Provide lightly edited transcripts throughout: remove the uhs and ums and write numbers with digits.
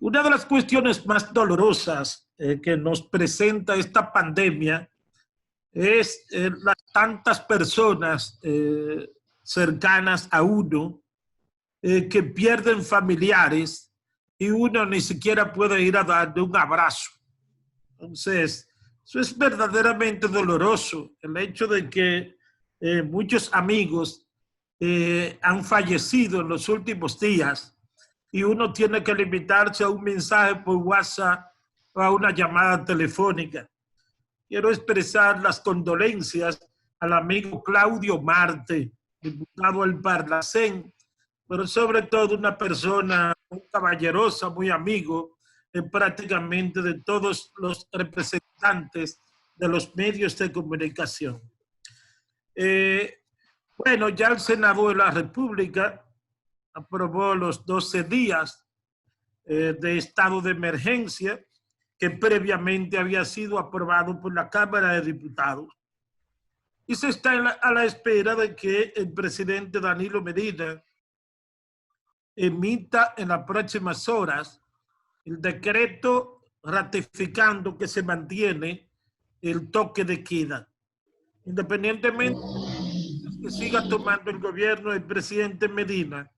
Una de las cuestiones más dolorosas que nos presenta esta pandemia es las tantas personas cercanas a uno que pierden familiares y uno ni siquiera puede ir a darle un abrazo. Entonces, eso es verdaderamente doloroso, el hecho de que muchos amigos han fallecido en los últimos días y uno tiene que limitarse a un mensaje por WhatsApp o a una llamada telefónica. Quiero expresar las condolencias al amigo Claudio Marte, diputado del Parlacén, pero sobre todo una persona muy caballerosa, muy amigo prácticamente de todos los representantes de los medios de comunicación. Bueno, ya el Senado de la República aprobó los 12 días de estado de emergencia que previamente había sido aprobado por la Cámara de Diputados. Y se está a la espera de que el presidente Danilo Medina emita en las próximas horas el decreto ratificando que se mantiene el toque de queda. Independientemente de que siga tomando el gobierno del presidente Medina,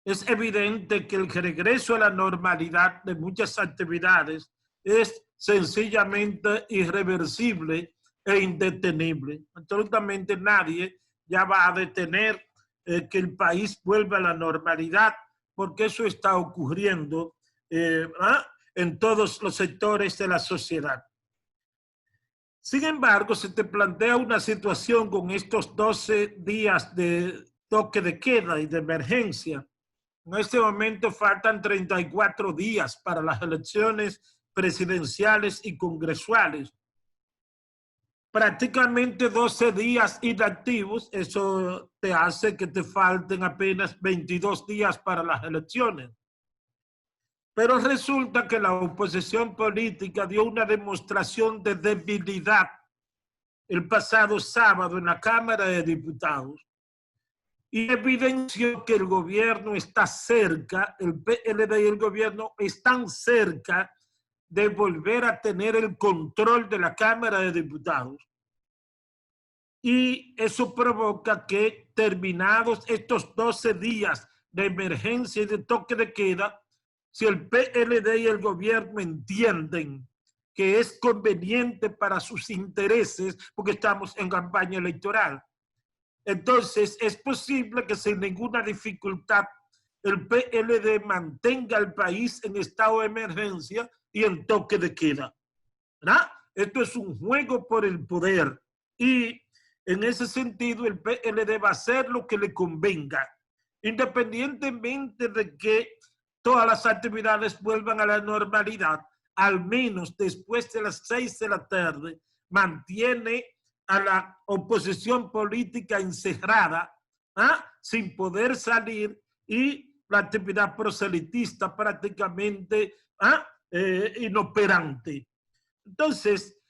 es evidente que el regreso a la normalidad de muchas actividades es sencillamente irreversible e indetenible. Absolutamente nadie ya va a detener que el país vuelva a la normalidad, porque eso está ocurriendo en todos los sectores de la sociedad. Sin embargo, se te plantea una situación con estos 12 días de toque de queda y de emergencia. En este momento faltan 34 días para las elecciones presidenciales y congresuales. Prácticamente 12 días inactivos, eso te hace que te falten apenas 22 días para las elecciones. Pero resulta que la oposición política dio una demostración de debilidad el pasado sábado en la Cámara de Diputados y evidenció que el gobierno está cerca, el PLD y el gobierno están cerca de volver a tener el control de la Cámara de Diputados. Y eso provoca que terminados estos 12 días de emergencia y de toque de queda, si el PLD y el gobierno entienden que es conveniente para sus intereses, porque estamos en campaña electoral, entonces es posible que sin ninguna dificultad el PLD mantenga al país en estado de emergencia y en toque de queda, ¿verdad? Esto es un juego por el poder y en ese sentido el PLD va a hacer lo que le convenga, independientemente de que todas las actividades vuelvan a la normalidad. Al menos después de las 6 de la tarde mantiene a la oposición política encerrada, sin poder salir, y la actividad proselitista prácticamente inoperante. Entonces,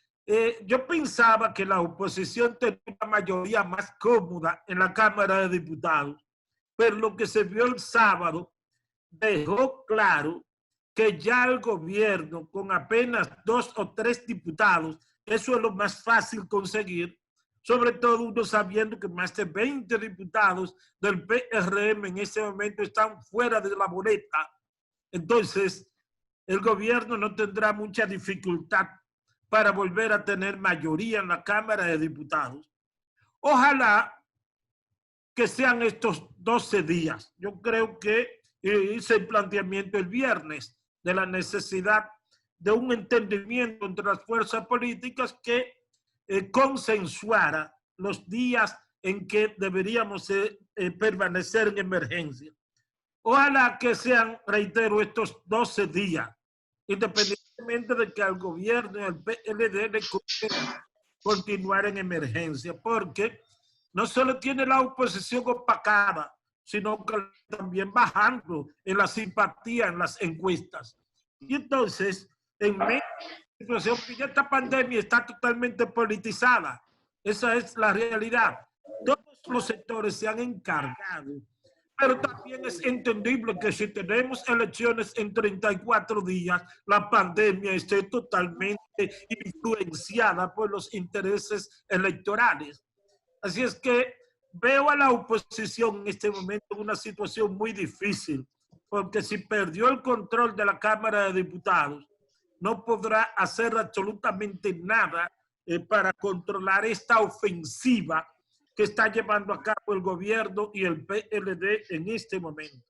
yo pensaba que la oposición tenía una mayoría más cómoda en la Cámara de Diputados, pero lo que se vio el sábado dejó claro que ya el gobierno, con apenas 2 o 3 diputados, eso es lo más fácil conseguir, sobre todo uno sabiendo que más de 20 diputados del PRM en ese momento están fuera de la boleta. Entonces, el gobierno no tendrá mucha dificultad para volver a tener mayoría en la Cámara de Diputados. Ojalá que sean estos 12 días. Yo creo que hice el planteamiento el viernes de la necesidad de un entendimiento entre las fuerzas políticas que consensuara los días en que deberíamos permanecer en emergencia. Ojalá que sean, reitero, estos 12 días, independientemente de que al gobierno y al PLD le convenga continuar en emergencia, porque no solo tiene la oposición opacada, sino que también bajando en la simpatía en las encuestas. Y entonces, en medio de la situación, que ya esta pandemia está totalmente politizada, esa es la realidad. Todos los sectores se han encargado Pero también es entendible que si tenemos elecciones en 34 días, la pandemia esté totalmente influenciada por los intereses electorales. Así es que veo a la oposición en este momento en una situación muy difícil, porque si perdió el control de la Cámara de Diputados, no podrá hacer absolutamente nada para controlar esta ofensiva que está llevando a cabo el gobierno y el PLD en este momento.